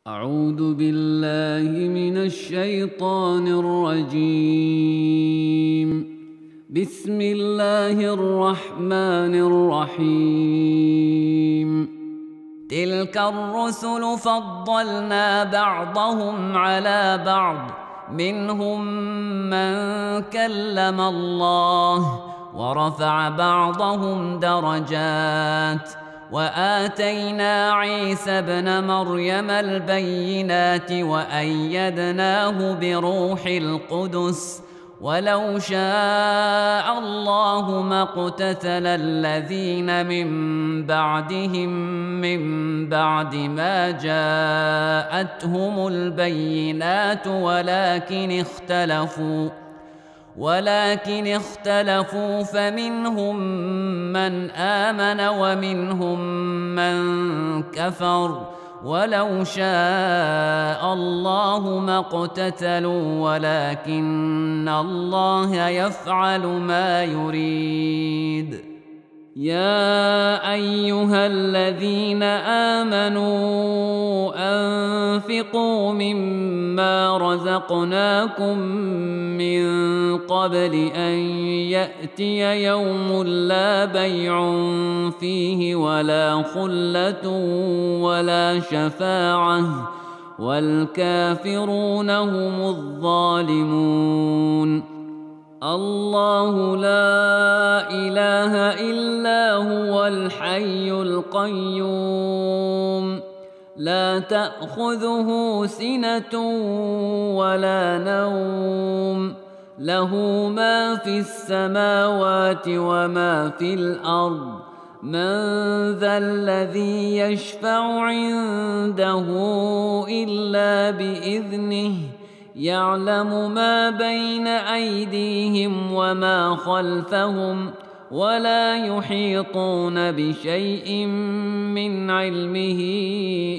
أعوذ بالله من الشيطان الرجيم. بسم الله الرحمن الرحيم. تلك الرسل فضلنا بعضهم على بعض، منهم من كلم الله ورفع بعضهم درجات، وآتينا عيسى ابن مريم البينات وأيدناه بروح القدس، ولو شاء الله ما اقتتل الذين من بعدهم من بعد ما جاءتهم البينات ولكن اختلفوا فمنهم من آمن ومنهم من كفر، ولو شاء الله ما اقتتلوا ولكن الله يفعل ما يريد. يا أيها الذين آمنوا أنفقوا مما رزقناكم من قبل أن يأتي يوم لا بيع فيه ولا خلة ولا شفاعة والكافرون هم الظالمون. الله لا إله إلا هو الحي القيوم، لا تأخذه سنة ولا نوم، له ما في السماوات وما في الأرض. من ذا الذي يشفع عنده إلا بإذنه، يعلم ما بين أيديهم وما خلفهم، ولا يحيطون بشيء من علمه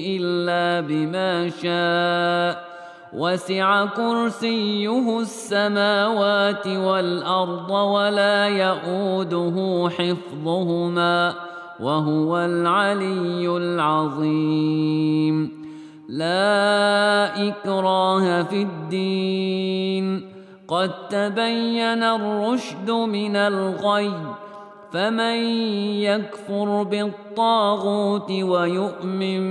إلا بما شاء، وسع كرسيه السماوات والأرض ولا يئوده حفظهما وهو العلي العظيم. لا إكراه في الدين، قد تبين الرشد من الغي، فمن يكفر بالطاغوت ويؤمن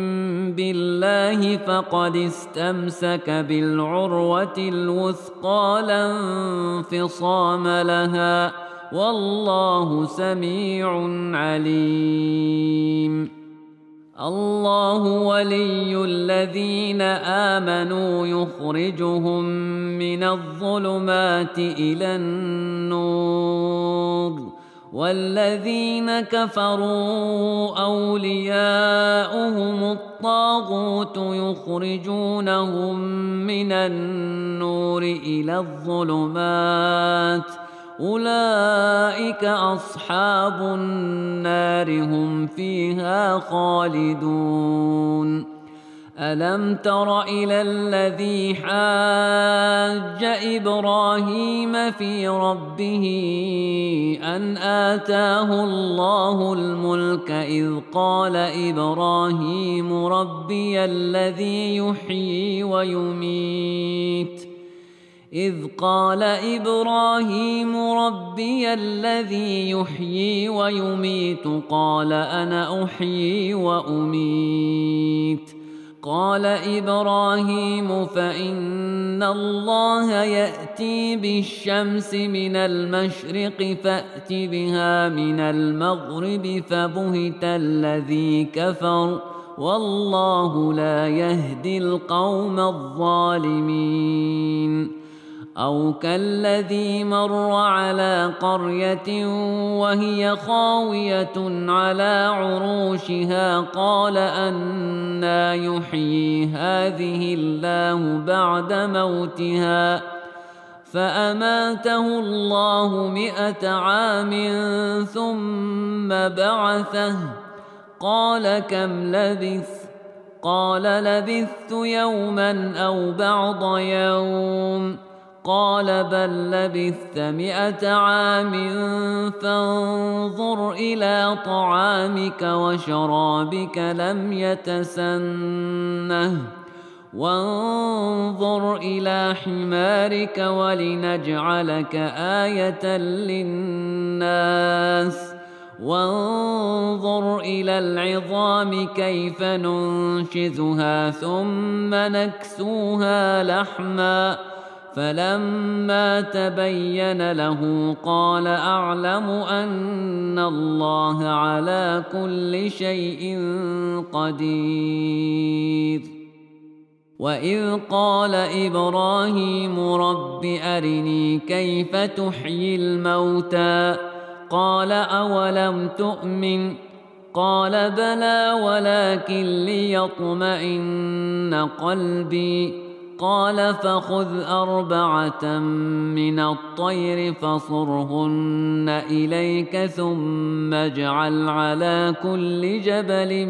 بالله فقد استمسك بالعروة الوثقى لا انفصام لها، والله سميع عليم. الله ولي الذين آمنوا يخرجهم من الظلمات إلى النور، والذين كفروا أولياؤهم الطاغوت يخرجونهم من النور إلى الظلمات، أولئك أصحاب النار هم فيها خالدون. ألم تر إلى الذي حاج إبراهيم في ربه أن آتاه الله الملك إذ قال إبراهيم ربي الذي يحيي ويميت قال أنا أحيي وأميت. قال إبراهيم فإن الله يأتي بالشمس من المشرق فأت بها من المغرب، فبهت الذي كفر والله لا يهدي القوم الظالمين. أو كالذي مر على قرية وهي خاوية على عروشها قال أنى يحيي هذه الله بعد موتها، فأماته الله 100 عام ثم بعثه، قال كم لبثت؟ قال لبثت يوما أو بعض يوم، قال بل لبثت 100 عام فانظر إلى طعامك وشرابك لم يتسنه وانظر إلى حمارك ولنجعلك آية للناس وانظر إلى العظام كيف ننشزها ثم نكسوها لحما فلما تبين له قال أعلم أن الله على كل شيء قدير. وإذ قال إبراهيم رب أرني كيف تحيي الموتى قال أولم تؤمن قال بلى ولكن ليطمئن قلبي قال فخذ 4 من الطير فصرهن إليك ثم اجعل على كل جبل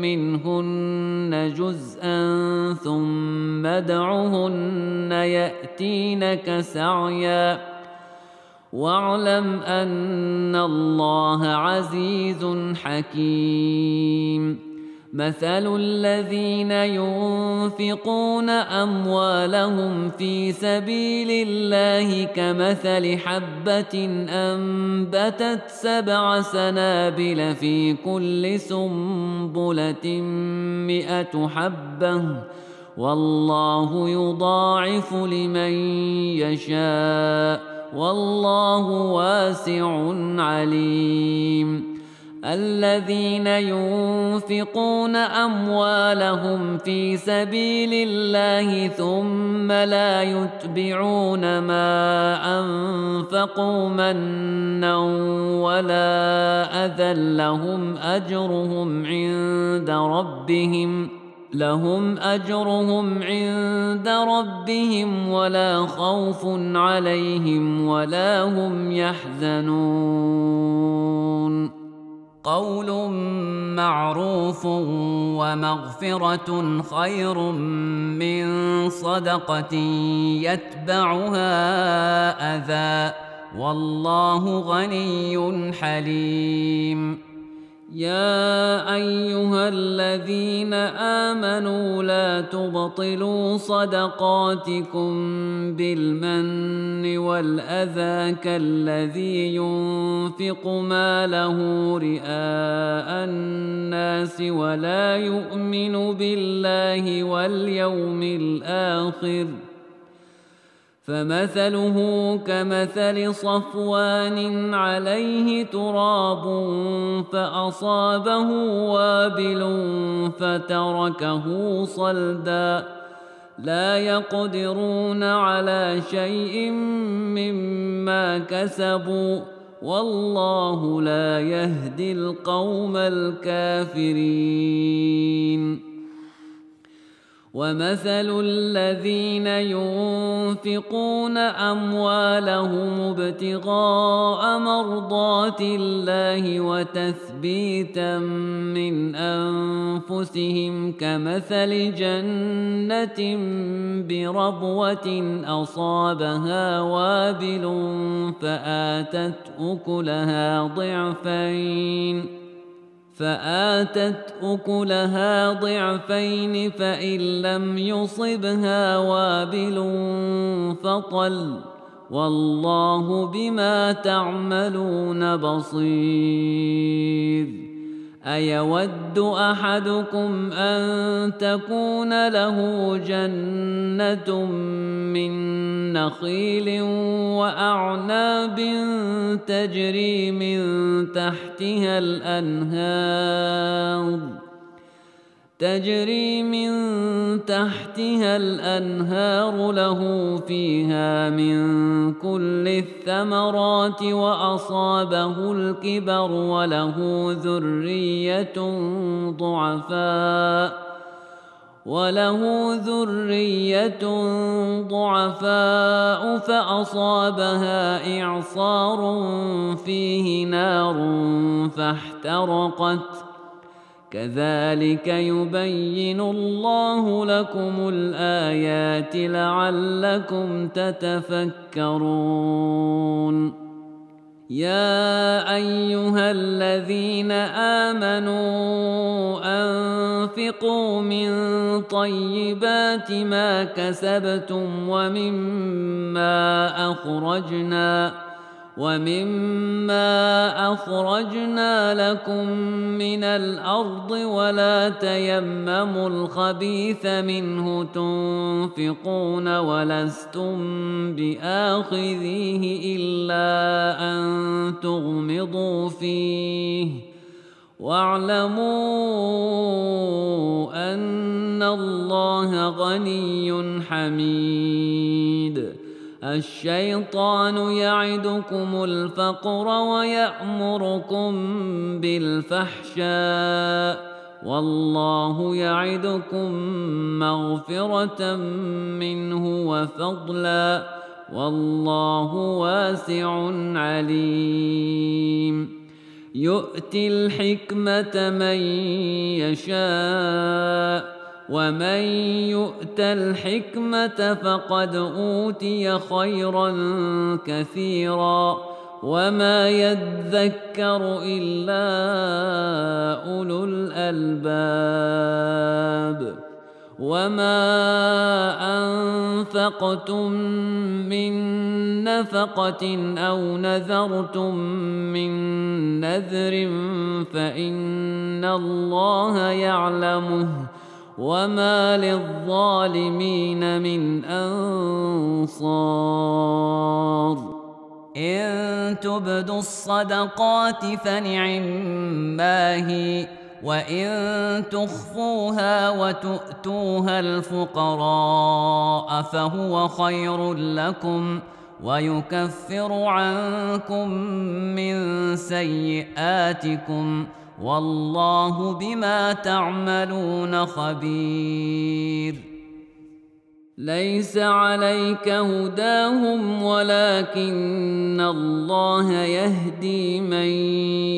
منهن جزءا ثم ادعهن يأتينك سعيا واعلم أن الله عزيز حكيم. مثل الذين ينفقون أموالهم في سبيل الله كمثل حبة أنبتت 7 سنابل في كل سنبلة 100 حبة والله يضاعف لمن يشاء والله واسع عليم. الذين ينفقون أموالهم في سبيل الله ثم لا يتبعون ما أنفقوا منا ولا أذى لهم أجرهم عند ربهم ولا خوف عليهم ولا هم يحزنون. قول معروف ومغفرة خير من صدقة يتبعها أذى والله غني حليم. يا أيها الذين آمنوا لا تبطلوا صدقاتكم بالمن والأذى كالذي ينفق ماله رئاء الناس ولا يؤمن بالله واليوم الآخر فمثله كمثل صفوان عليه تراب فأصابه وابل فتركه صلدا لا يقدرون على شيء مما كسبوا والله لا يهدي القوم الكافرين. ومثل الذين ينفقون أموالهم ابتغاء مرضات الله وتثبيتا من أنفسهم كمثل جنة بربوة أصابها وابل فآتت أكلها ضعفين فإن لم يصبها وابل فطل والله بما تعملون بصير. أيود أحدكم أن تكون له جنة من نخيل وأعناب تجري من تحتها الأنهار له فيها من كل الثمرات وأصابه الكبر وله ذرية ضعفاء فأصابها إعصار فيه نار فاحترقت كذلك يبين الله لكم الآيات لعلكم تتفكرون. يا أيها الذين آمنوا أنفقوا من طيبات ما كسبتم ومما أخرجنا لكم من الأرض ولا تيمموا الخبيث منه تنفقون ولستم بآخذيه إلا أن تغمضوا فيه واعلموا أن الله غني حميد. الشيطان يعدكم الفقر ويأمركم بالفحشاء والله يعدكم مغفرة منه وفضلا والله واسع عليم. يؤتي الحكمة من يشاء ومن يؤت الحكمة فقد أوتي خيرا كثيرا وما يذكر إلا أولو الألباب. وما أنفقتم من نفقة أو نذرتم من نذر فإن الله يعلمه وما للظالمين من أنصار. إن تبدوا الصدقات فنعما هي وإن تخفوها وتؤتوها الفقراء فهو خير لكم ويكفر عنكم من سيئاتكم والله بما تعملون خبير. ليس عليك هداهم ولكن الله يهدي من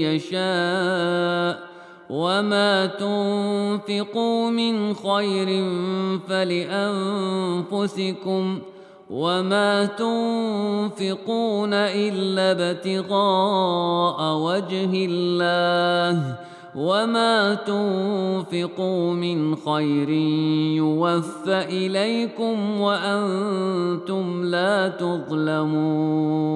يشاء وما تنفقوا من خير فلأنفسكم وما تنفقون إلا ابتغاء وجه الله وما تنفقوا من خير يوفى إليكم وأنتم لا تظلمون.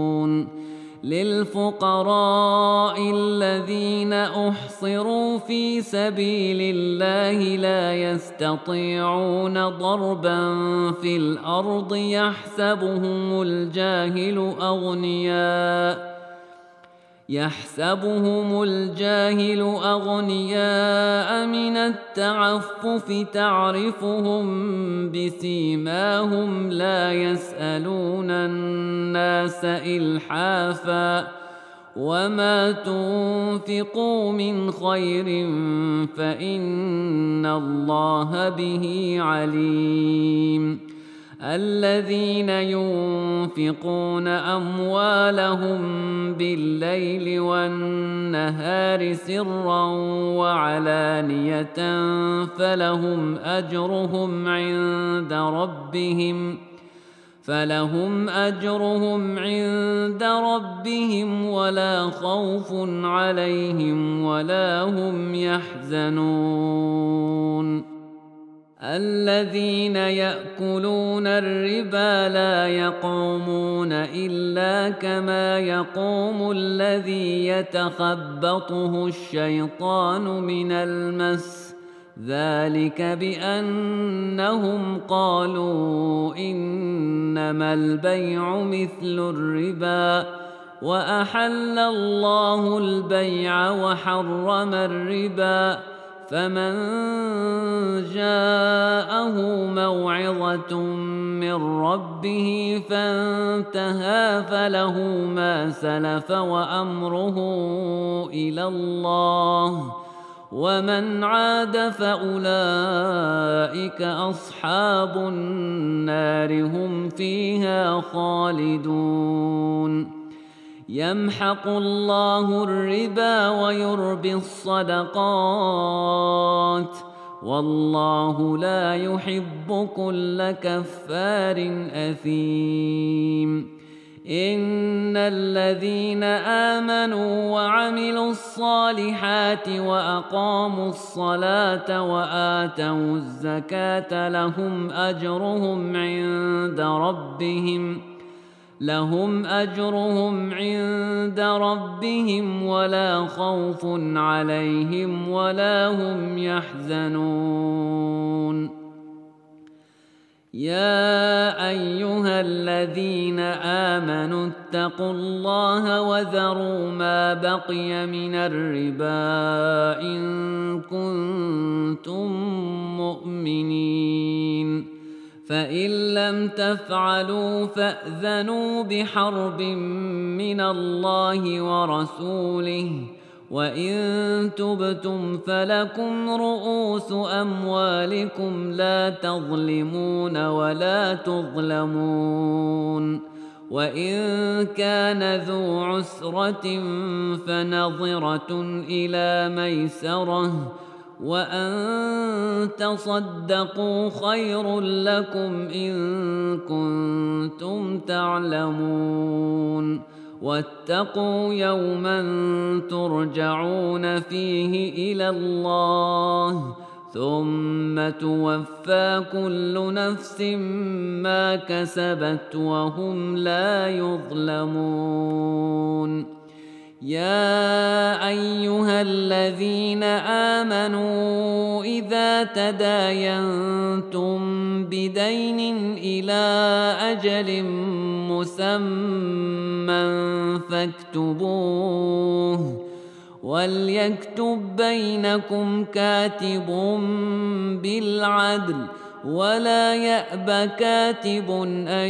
للفقراء الذين أحصروا في سبيل الله لا يستطيعون ضربا في الأرض يحسبهم الجاهل أغنياء من التعفف تعرفهم بسيماهم لا يسألون الناس إلحافا وما تنفقوا من خير فإن الله به عليم. الذين ينفقون أموالهم بالليل والنهار سرا وعلانية فلهم أجرهم عند ربهم ولا خوف عليهم ولا هم يحزنون. الذين يأكلون الربا لا يقومون إلا كما يقوم الذي يتخبطه الشيطان من المس ذلك بأنهم قالوا إنما البيع مثل الربا وأحل الله البيع وحرم الربا فمن جاءه موعظة من ربه فانتهى فله ما سلف وأمره إلى الله ومن عاد فأولئك أصحاب النار هم فيها خالدون. يمحق الله الربا ويربي الصدقات والله لا يحب كل كفار أثيم. إن الذين آمنوا وعملوا الصالحات وأقاموا الصلاة وآتوا الزكاة لهم أجرهم عند ربهم ولا خوف عليهم ولا هم يحزنون. يا أيها الذين آمنوا اتقوا الله وذروا ما بقي من الربا إن كنتم مؤمنين، فإن لم تفعلوا فأذنوا بحرب من الله ورسوله، وإن تبتم فلكم رؤوس أموالكم لا تظلمون ولا تظلمون. وإن كان ذو عسرة فنظرة إلى ميسرة، وأن تصدقوا خير لكم إن كنتم تعلمون. واتقوا يوما ترجعون فيه إلى الله ثم توفى كل نفس ما كسبت وهم لا يظلمون. يا أيها الذين آمنوا إذا تداينتم بدين إلى أجل مسمى فاكتبوه، وليكتب بينكم كاتب بالعدل ولا يأب كاتب أن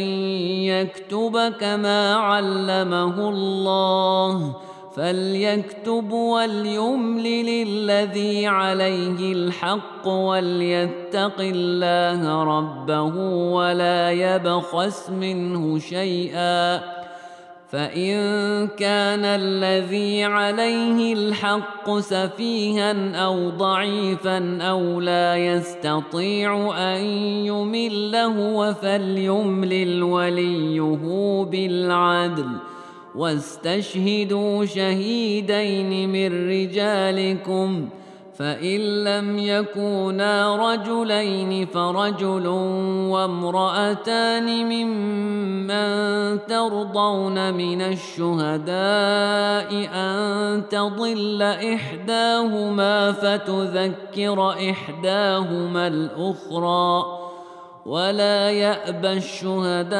يكتب كما علمه الله، فليكتب وليملل الذي عليه الحق وليتق الله ربه ولا يبخس منه شيئا، فإن كان الذي عليه الحق سفيها أو ضعيفا أو لا يستطيع أن يمل هو فليملل وليه بالعدل، واستشهدوا شهيدين من رجالكم، فإن لم يكونا رجلين فرجل وامرأتان ممن ترضون من الشهداء أن تضل إحداهما فتذكر إحداهما الأخرى، ولا يأبى الشهداء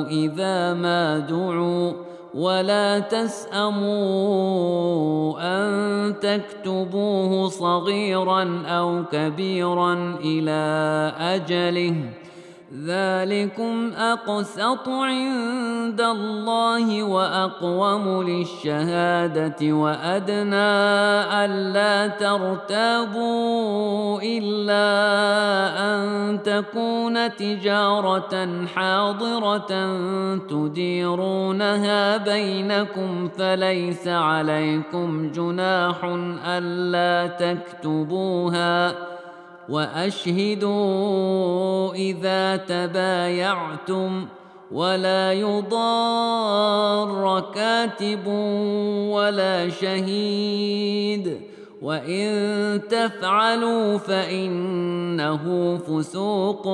إذا ما دعوا، ولا تسأموا أن تكتبوه صغيرا أو كبيرا إلى أجله، ذلكم أقسط عند الله وأقوم للشهادة وأدنى ألا ترتابوا إلا أن تكون تجارة حاضرة تديرونها بينكم فليس عليكم جناح ألا تكتبوها، وأشهدوا إذا تبايعتم، ولا يضار كاتب ولا شهيد، وإن تفعلوا فإنه فسوق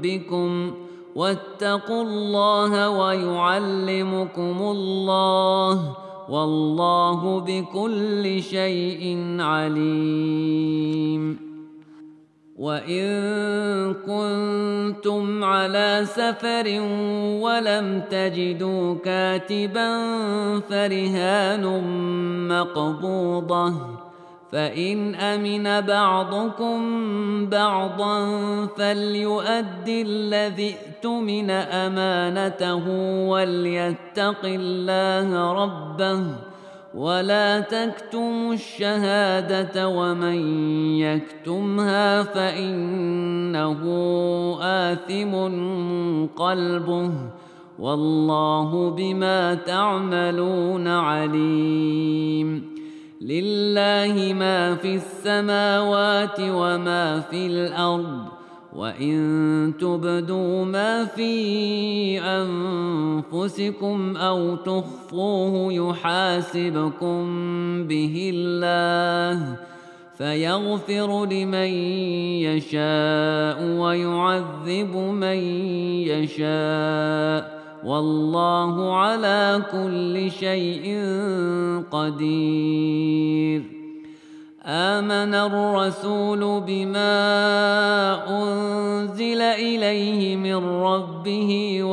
بكم، واتقوا الله ويعلمكم الله، والله بكل شيء عليم. وإن كنتم على سفر ولم تجدوا كاتبا فرهان مقبوضة، فإن أمن بعضكم بعضا فليؤد الذي اؤتمن أمانته وليتق الله ربه، ولا تكتموا الشهادة ومن يكتمها فإنه آثم قلبه، والله بما تعملون عليم. لله ما في السماوات وما في الأرض، وإن تبدوا ما في أنفسكم أو تخفوه يحاسبكم به الله فيغفر لمن يشاء ويعذب من يشاء والله على كل شيء قدير. آمن الرسول بما أنزل إليه من ربه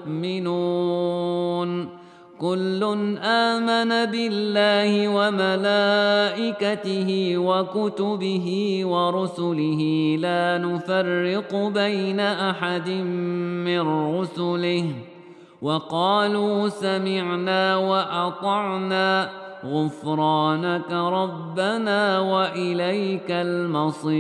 والمؤمنون كل آمن بالله وملائكته وكتبه ورسله لا نفرق بين أحد من رسله وقالوا سمعنا وأطعنا غفرانك ربنا وإليك المصير.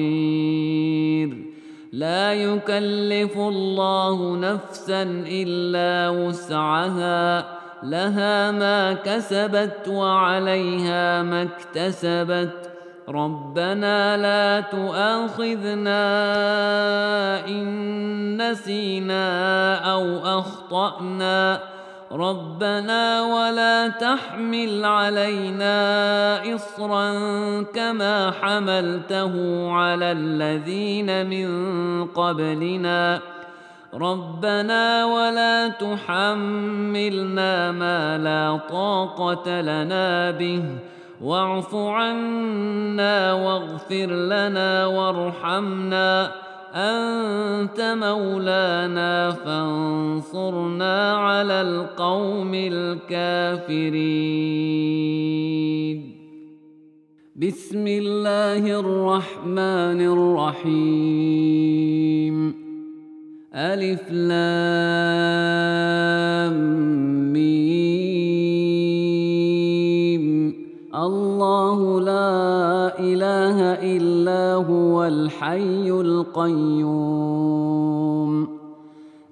لا يكلف الله نفسا إلا وسعها لها ما كسبت وعليها ما اكتسبت ربنا لا تؤاخذنا إن نسينا أو أخطأنا ربنا ولا تحمل علينا إصرا كما حملته على الذين من قبلنا ربنا ولا تحملنا ما لا طاقة لنا به واعف عنا واغفر لنا وارحمنا أنت مولانا فانصرنا على القوم الكافرين. بسم الله الرحمن الرحيم. ألف لام ميم. الله لا إله إلا هو الحي القيوم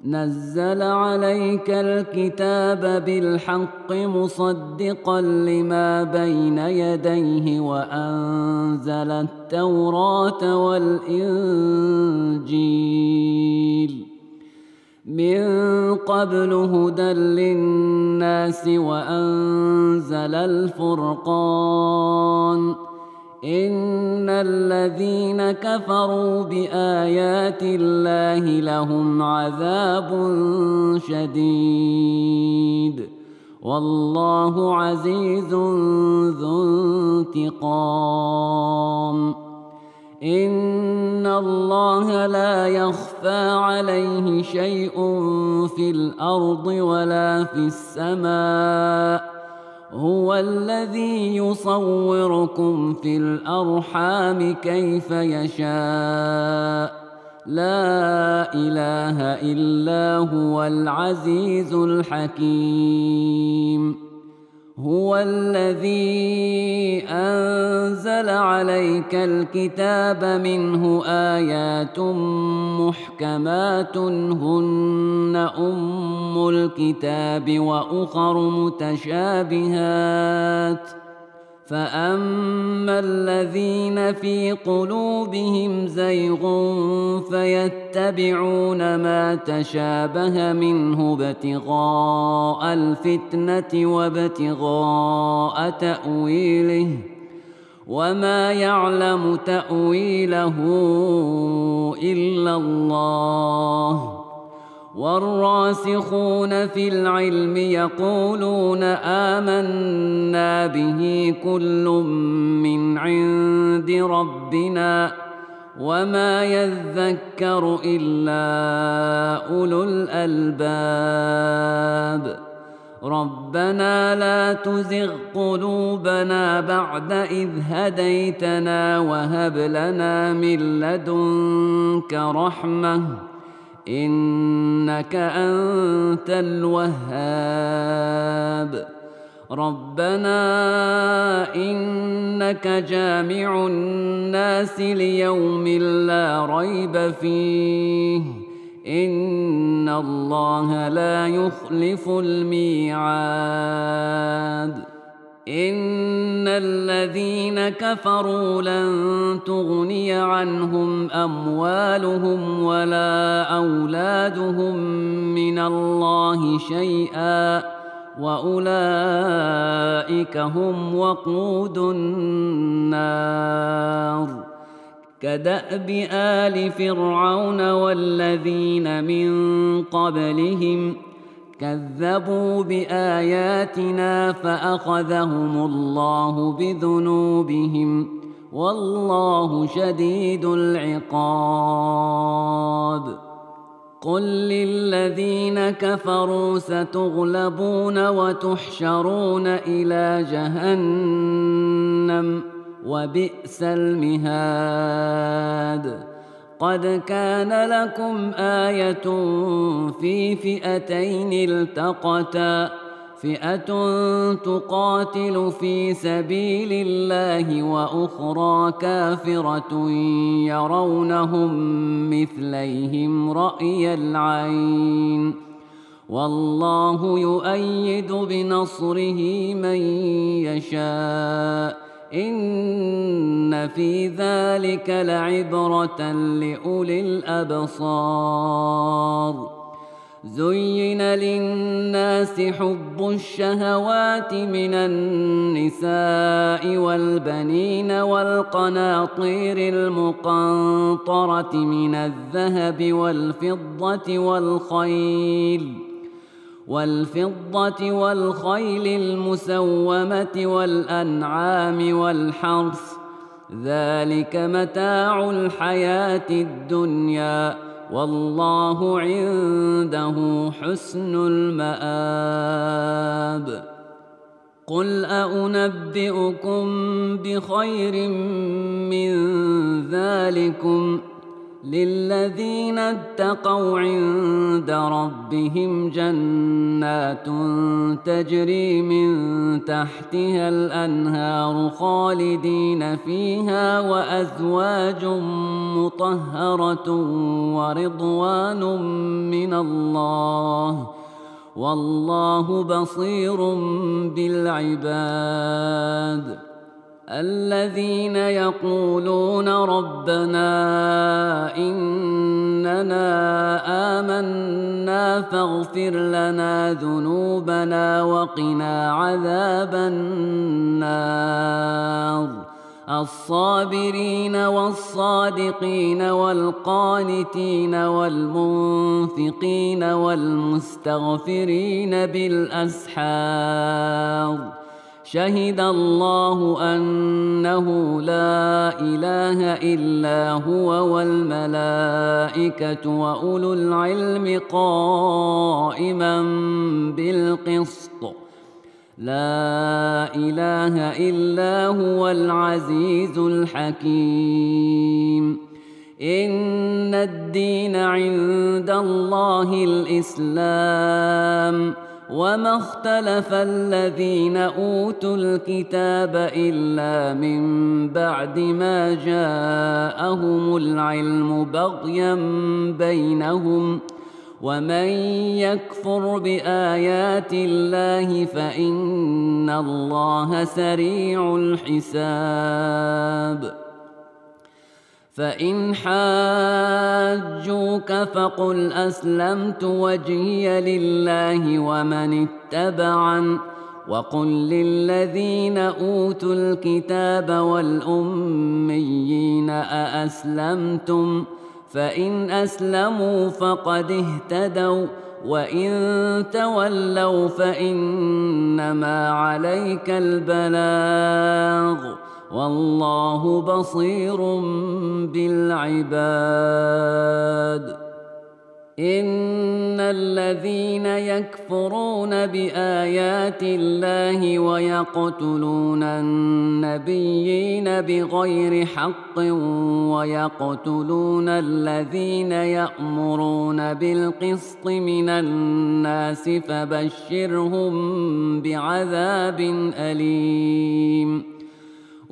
نزل عليك الكتاب بالحق مصدقا لما بين يديه وأنزل التوراة والإنجيل من قبل هدى للناس وأنزل الفرقان إن الذين كفروا بآيات الله لهم عذاب شديد والله عزيز ذو انتقام. إن الله لا يخفى عليه شيء في الأرض ولا في السماء هو الذي يصوركم في الأرحام كيف يشاء لا إله إلا هو العزيز الحكيم. هو الذي أنزل عليك الكتاب منه آيات محكمات هن أم الكتاب وأخر متشابهات فأما الذين في قلوبهم زيغ فيتبعون ما تشابه منه ابتغاء الفتنة وابتغاء تأويله وما يعلم تأويله إلا الله والراسخون في العلم يقولون آمنا به كل من عند ربنا وما يذكر إلا أولو الألباب. ربنا لا تزغ قلوبنا بعد إذ هديتنا وهب لنا من لدنك رحمة إنك أنت الوهاب. ربنا إنك جامع الناس ليوم لا ريب فيه إن الله لا يخلف الميعاد. إن الذين كفروا لن تغني عنهم أموالهم ولا أولادهم من الله شيئا وأولئك هم وقود النار كدأب آل فرعون والذين من قبلهم كذبوا بآياتنا فأخذهم الله بذنوبهم والله شديد العقاب قل للذين كفروا ستغلبون وتحشرون إلى جهنم وبئس المهاد قد كان لكم آية في فئتين التقتا فئة تقاتل في سبيل الله وأخرى كافرة يرونهم مثليهم رأي العين والله يؤيد بنصره من يشاء إن في ذلك لعبرة لأولي الأبصار زين للناس حب الشهوات من النساء والبنين والقناطير المقنطرة من الذهب والفضة والخيل المسومة والأنعام والحرث ذلك متاع الحياة الدنيا والله عنده حسن المآب قل أنبئكم بخير من ذلكم للذين اتقوا عند ربهم جنات تجري من تحتها الأنهار خالدين فيها وأزواج مطهرة ورضوان من الله والله بصير بالعباد الذين يقولون ربنا إننا آمنا فاغفر لنا ذنوبنا وقنا عذاب النار الصابرين والصادقين والقانتين والمنفقين والمستغفرين بالأسحار شهد الله أنه لا إله إلا هو والملائكة وأولو العلم قائما بالقسط لا إله إلا هو العزيز الحكيم إن الدين عند الله الإسلام وما اختلف الذين أوتوا الكتاب إلا من بعد ما جاءهم العلم بغيا بينهم ومن يكفر بآيات الله فإن الله سريع الحساب فإن حاجوك فقل أسلمت وجهي لله ومن اتبعن وقل للذين أوتوا الكتاب والأميين أأسلمتم فإن أسلموا فقد اهتدوا وإن تولوا فإنما عليك البلاغ والله بصير بالعباد إن الذين يكفرون بآيات الله ويقتلون النبيين بغير حق ويقتلون الذين يأمرون بالقسط من الناس فبشرهم بعذاب أليم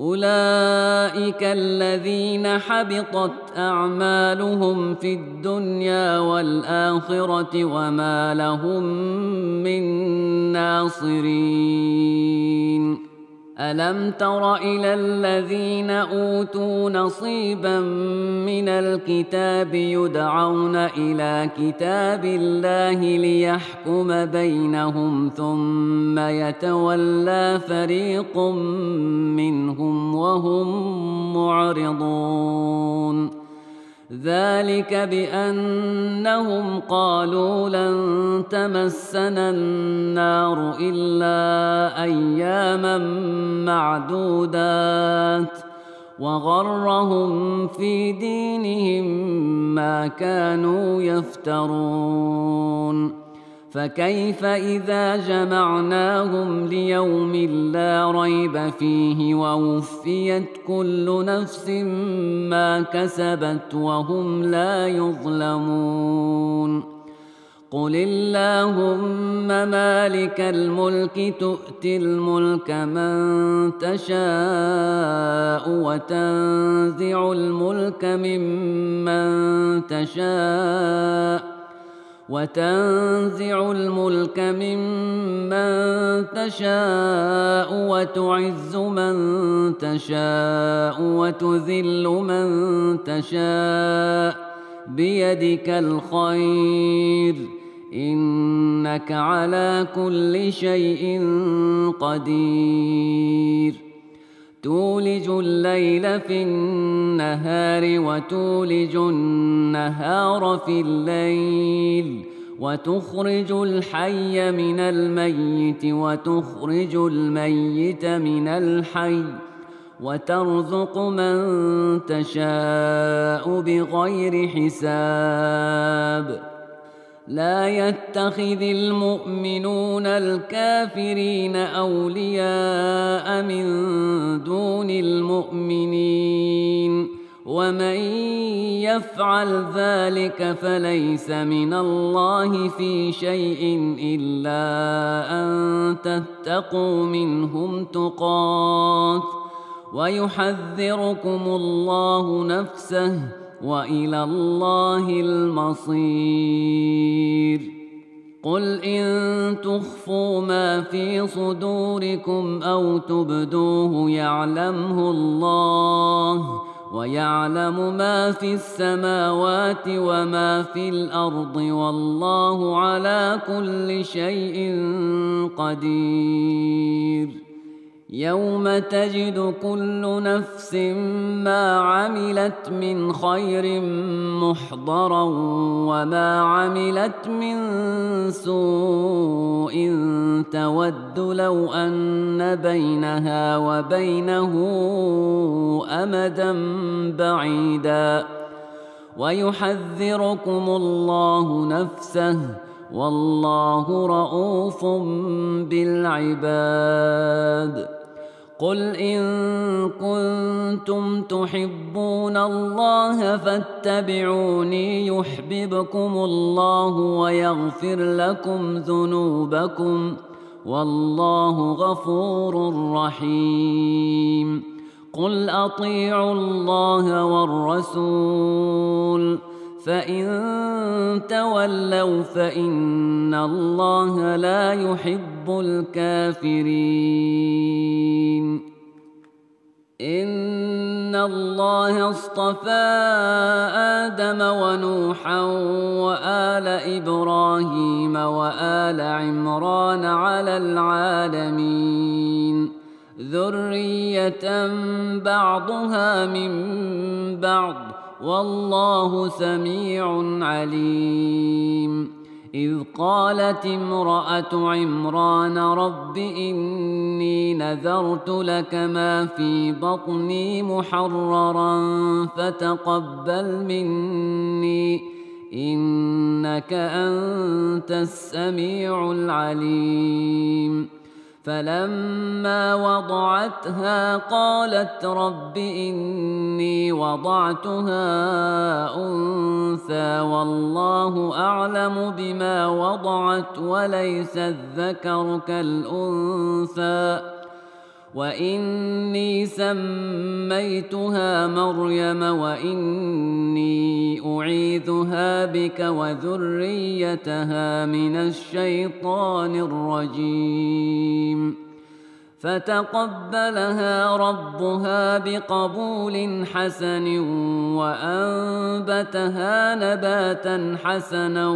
أولئك الذين حبطت أعمالهم في الدنيا والآخرة وما لهم من ناصرين ألم تر إلى الذين أوتوا نصيبا من الكتاب يدعون إلى كتاب الله ليحكم بينهم ثم يتولى فريق منهم وهم معرضون ذلك بأنهم قالوا لن تمسنا النار إلا أياما معدودات وغرهم في دينهم ما كانوا يفترون فكيف إذا جمعناهم ليوم لا ريب فيه ووفيت كل نفس ما كسبت وهم لا يظلمون قل اللهم مالك الملك تؤتي الملك من تشاء وتنزع الملك ممن تشاء وتعز من تشاء وتذل من تشاء بيدك الخير إنك على كل شيء قدير تولج الليل في النهار وتولج النهار في الليل وتخرج الحي من الميت وتخرج الميت من الحي وترزق من تشاء بغير حساب لا يتخذ المؤمنون الكافرين أولياء من دون المؤمنين ومن يفعل ذلك فليس من الله في شيء إلا أن تتقوا منهم تقات ويحذركم الله نفسه وإلى الله المصير قل إن تخفوا ما في صدوركم أو تبدوه يعلمه الله ويعلم ما في السماوات وما في الأرض والله على كل شيء قدير يوم تجد كل نفس ما عملت من خير محضرا وما عملت من سوء تود لو أن بينها وبينه أمدا بعيدا ويحذركم الله نفسه والله رءوف بالعباد قل إن كنتم تحبون الله فاتبعوني يحببكم الله ويغفر لكم ذنوبكم والله غفور رحيم قل أطيعوا الله والرسول فإن تولوا فإن الله لا يحب الكافرين إن الله اصطفى آدم ونوحا وآل إبراهيم وآل عمران على العالمين ذرية بعضها من بعض والله سميع عليم إذ قالت امرأة عمران رب إني نذرت لك ما في بطني محررا فتقبل مني إنك أنت السميع العليم فلما وضعتها قالت رب إني وضعتها أنثى والله أعلم بما وضعت وليس الذكر كالأنثى وإني سميتها مريم وإني أعيذها بك وذريتها من الشيطان الرجيم فتقبلها ربها بقبول حسن وأنبتها نباتا حسنا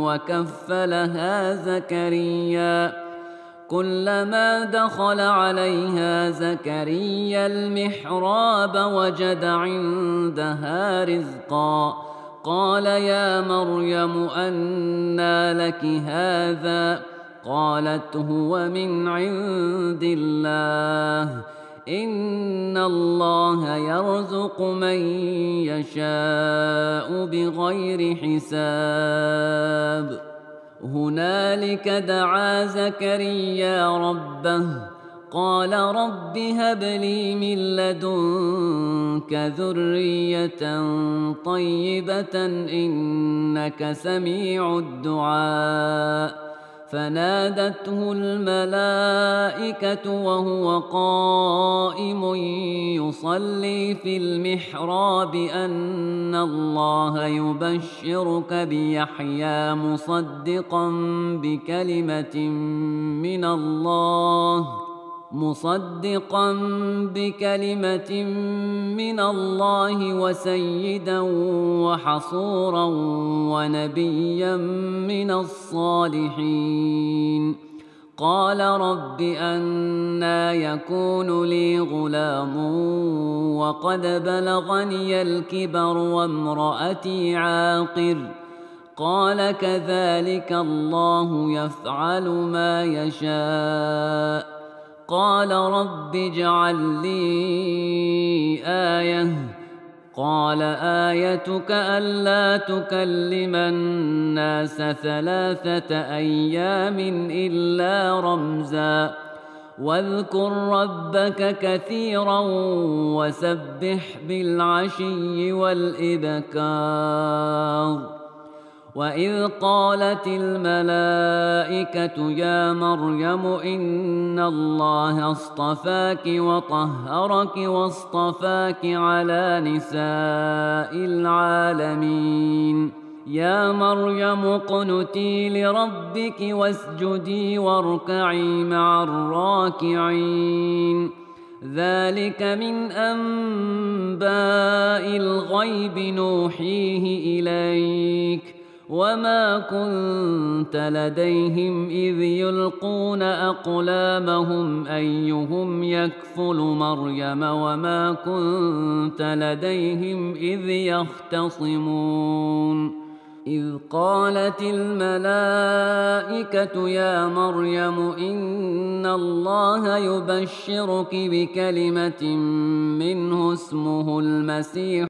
وكفلها زكريا. كلما دخل عليها زكريا المحراب وجد عندها رزقا. قال يا مريم أنى لك هذا؟ قالت هو من عند الله، إن الله يرزق من يشاء بغير حساب. هنالك دعا زكريا ربه قال رب هب لي من لدنك ذرية طيبة إنك سميع الدعاء. فنادته الملائكة وهو قائم يصلي في المحراب أن الله يبشرك بيحيى مصدقا بكلمة من الله وسيدا وحصورا ونبيا من الصالحين. قال رب أنى يكون لي غلام وقد بلغني الكبر وامرأتي عاقر؟ قال كذلك الله يفعل ما يشاء. قال رب اجعل لي آية. قال آيتك ألا تكلم الناس 3 أيام إلا رمزا. واذكر ربك كثيرا وسبح بالعشي والإبكار. وإذ قالت الملائكة يا مريم إن الله اصطفاك وطهرك واصطفاك على نساء العالمين. يا مريم اقنتي لربك واسجدي واركعي مع الراكعين. ذلك من أنباء الغيب نوحيه إليك وما كنت لديهم إذ يلقون أقلامهم أيهم يكفل مريم وما كنت لديهم إذ يختصمون. إذ قالت الملائكة يا مريم إن الله يبشرك بكلمة منه اسمه المسيح